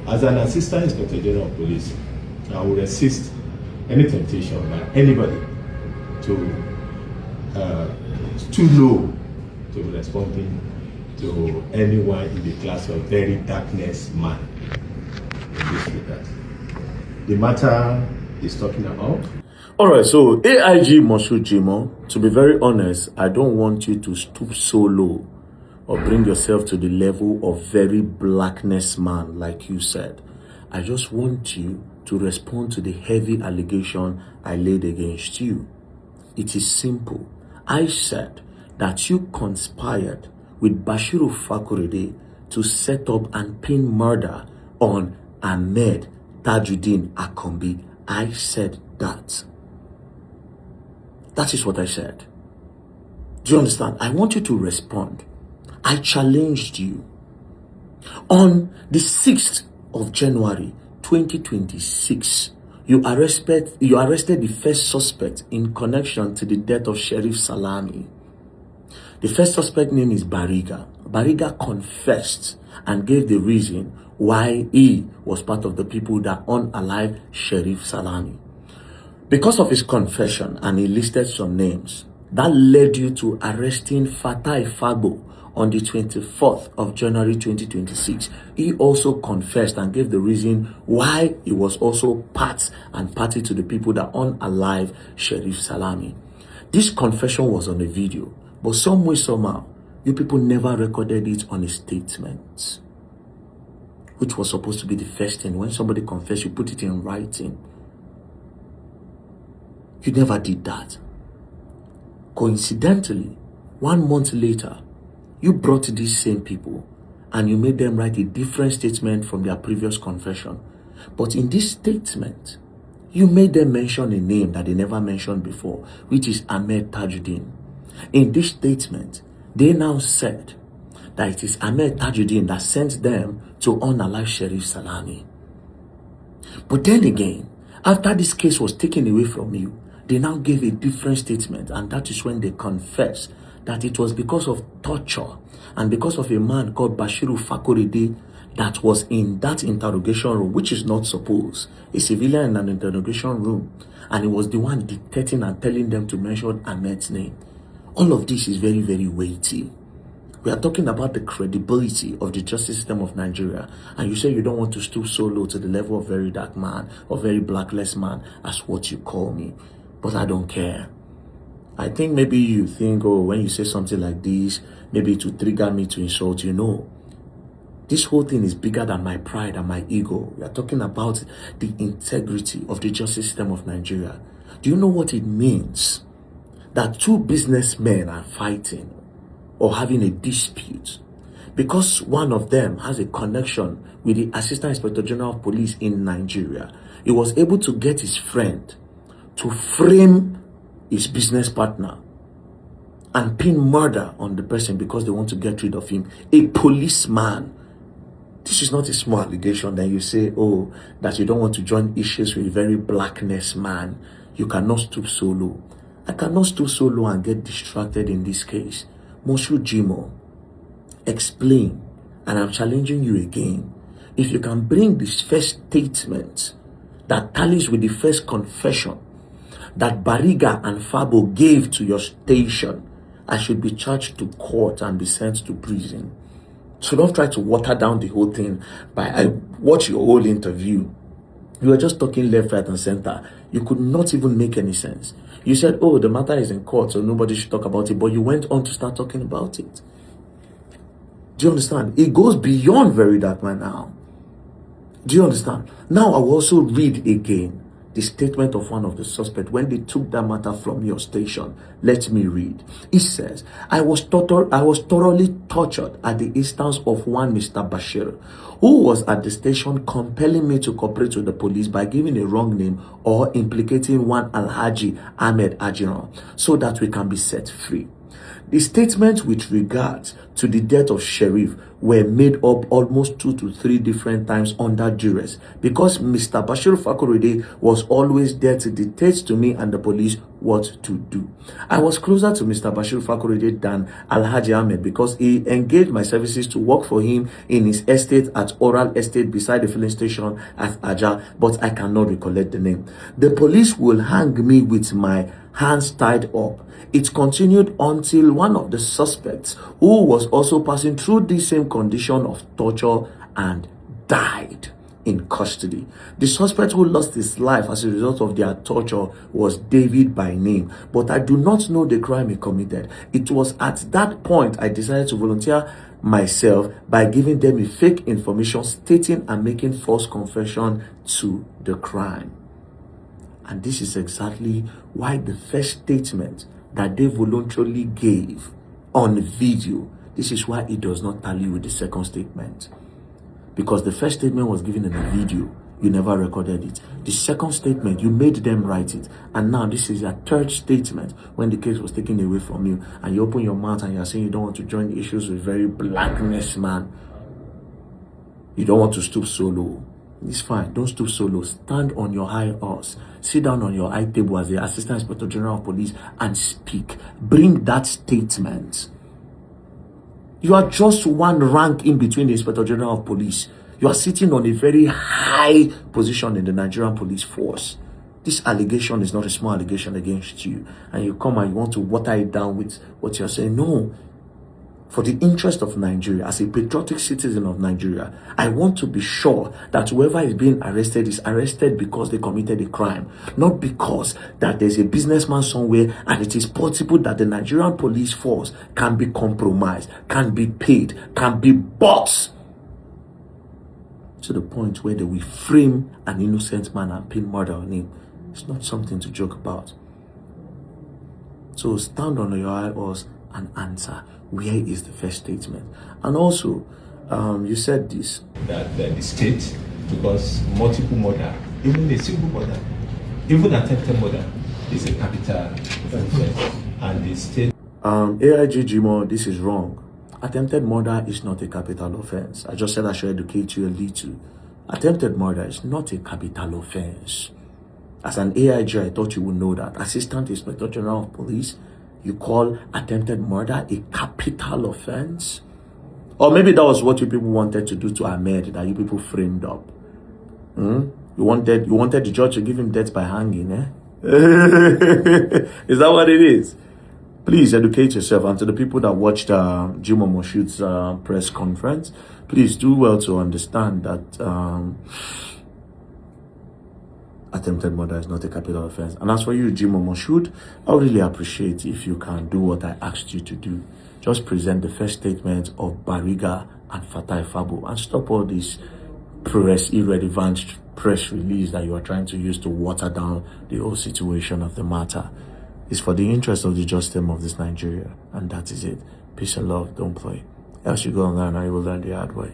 As an Assistant Inspector General of Police, I will resist any temptation by anybody to too low to be responding to anyone in the class of very darkness man in this regard. The matter is talking about. All right, so AIG Monsieur Jimoh, to be very honest, I don't want you to stoop so low or bring yourself to the level of very blackness man, like you said. I just want you to respond to the heavy allegation I laid against you. It is simple. I said that you conspired with Bashiru Fakorede to set up and pin murder on Ahmed Tajuddin Akombi. I said that. That is what I said. Do you understand? I want you to respond. I challenged you. On the 6th of January 2026, you arrested the first suspect in connection to the death of Sheriff Salami. The first suspect name is Bariga. Bariga confessed and gave the reason why he was part of the people that unalived Sheriff Salami. Because of his confession, and he listed some names, that led you to arresting Fatai Fagbo on the 24th of January 2026. He also confessed and gave the reason why he was also part and party to the people that unalive Sheriff Salami. This confession was on a video, but some way, somehow, you people never recorded it on a statement, which was supposed to be the first thing. When somebody confessed, you put it in writing. You never did that. Coincidentally, 1 month later, you brought these same people and you made them write a different statement from their previous confession. But in this statement, you made them mention a name that they never mentioned before, which is Ahmed Tajuddin. In this statement, they now said that it is Ahmed Tajuddin that sent them to unalive Sheriff Salami. But then again, after this case was taken away from you, they now gave a different statement, and that is when they confessed that it was because of torture and because of a man called Bashiru Fakorede that was in that interrogation room, which is not supposed. A civilian in an interrogation room, and he was the one dictating and telling them to mention Ahmed's name. All of this is very, very weighty. We are talking about the credibility of the justice system of Nigeria, and you say you don't want to stoop so low to the level of very dark man or very blackless man as what you call me. But I don't care. I think maybe you think, oh, when you say something like this, maybe to trigger me to insult you. No. This whole thing is bigger than my pride and my ego. We are talking about the integrity of the justice system of Nigeria. Do you know what it means that two businessmen are fighting or having a dispute because one of them has a connection with the Assistant Inspector General of Police in Nigeria? He was able to get his friend to frame his business partner and pin murder on the person because they want to get rid of him. A policeman. This is not a small allegation. Then you say, oh, that you don't want to join issues with a very blackness man. You cannot stoop so low. I cannot stoop so low and get distracted in this case. Monsieur Jimoh, explain, and I'm challenging you again. If you can bring this first statement that tallies with the first confession that Bariga and Fabo gave to your station, I should be charged to court and be sent to prison. So don't try to water down the whole thing. I watched your whole interview. You were just talking left, right, and center. You could not even make any sense. You said, oh, the matter is in court, so nobody should talk about it. But you went on to start talking about it. Do you understand? It goes beyond very dark man now. Do you understand? Now I will also read again the statement of one of the suspects when they took that matter from your station. Let me read. It says, I was thoroughly tortured at the instance of one Mr. Bashir, who was at the station compelling me to cooperate with the police by giving a wrong name or implicating one Alhaji Ahmed Ajiran so that we can be set free. The statement with regards to the death of Sheriff were made up almost 2 to 3 different times under duress, because Mr. Bashir Fakorede was always there to dictate to me and the police what to do. I was closer to Mr. Bashir Fakorede than Alhaji Ahmed, because he engaged my services to work for him in his estate at Oral Estate beside the filling station at Aja, but I cannot recollect the name. The police will hang me with my hands tied up. It continued until one of the suspects, who was also passing through the same condition of torture, and died in custody. The suspect who lost his life as a result of their torture was David by name, but I do not know the crime he committed. It was at that point I decided to volunteer myself by giving them a fake information stating and making false confession to the crime. And this is exactly why the first statement that they voluntarily gave on video, this is why it does not tally with the second statement. Because the first statement was given in a video, you never recorded it. The second statement, you made them write it. And now this is your third statement when the case was taken away from you. And you open your mouth and you're saying you don't want to join issues with very blackness, man. You don't want to stoop so low. It's fine. Don't stoop so low. Stand on your high horse. Sit down on your high table as the Assistant Inspector General of Police and speak. Bring that statement. You are just one rank in between the Inspector General of Police. You are sitting on a very high position in the Nigerian police force. This allegation is not a small allegation against you. And you come and you want to water it down with what you're saying. No. For the interest of Nigeria, as a patriotic citizen of Nigeria, I want to be sure that whoever is being arrested is arrested because they committed a crime, not because that there's a businessman somewhere and it is possible that the Nigerian police force can be compromised, can be paid, can be bought to the point where they will frame an innocent man and pin murder on him. It's not something to joke about. So stand on your high horse and answer. Where is the first statement? And also, you said this, that the state, because multiple murder, even a single murder, even attempted murder, is a capital offense, and the state. AIG Jimoh, this is wrong. Attempted murder is not a capital offense. I just said I should educate you a little. Attempted murder is not a capital offense. As an AIG, I thought you would know that. Assistant Inspector General of Police, you call attempted murder a capital offense? Or maybe that was what you people wanted to do to Ahmed, that you people framed up. You wanted the judge to give him death by hanging, eh? Is that what it is? Please educate yourself. And to the people that watched Jimoh Moshood's press conference, please do well to understand that attempted murder is not a capital offense. And as for you, Jimoh Moshood, I would really appreciate if you can do what I asked you to do. Just present the first statement of Bariga and Fatai Fabo and stop all this irrelevant press release that you are trying to use to water down the whole situation of the matter. It's for the interest of the justice of this Nigeria, and that is it. Peace and love, don't play. Else you go online and you will learn the hard way.